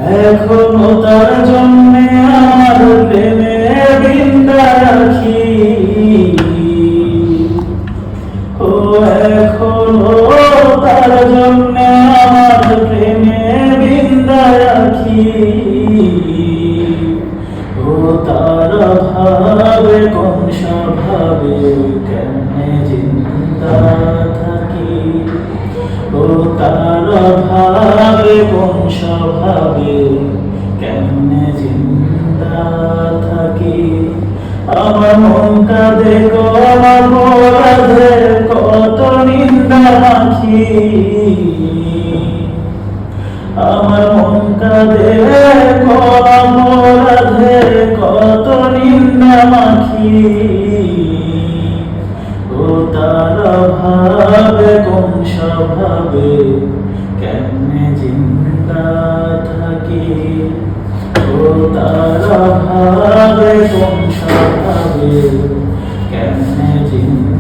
এখনো তার জন্যে আমার প্রেমে বিন্দা রাখি। ও এখনো তার জন্যে আমার প্রেমে বিন্দা রাখি। ও তার ভাবে কোন স্বভাবে কেমনে জিন্দা থাকি। ও তার ভাবে কোন স্বভাবে কেমনে জিন্দা থাকি। আমার মন কাঁদে কোন অপরাধে কত নিন্দা মাখি। আমার মন কাঁদে কোন অপরাধে কত নিন্দা মাখি। ও তার ভাবে কোন স্বভাবে কেমনে জিন্দা থাকি। ও তার ভাবে কোন স্বভাবে কেমনে জিন্দা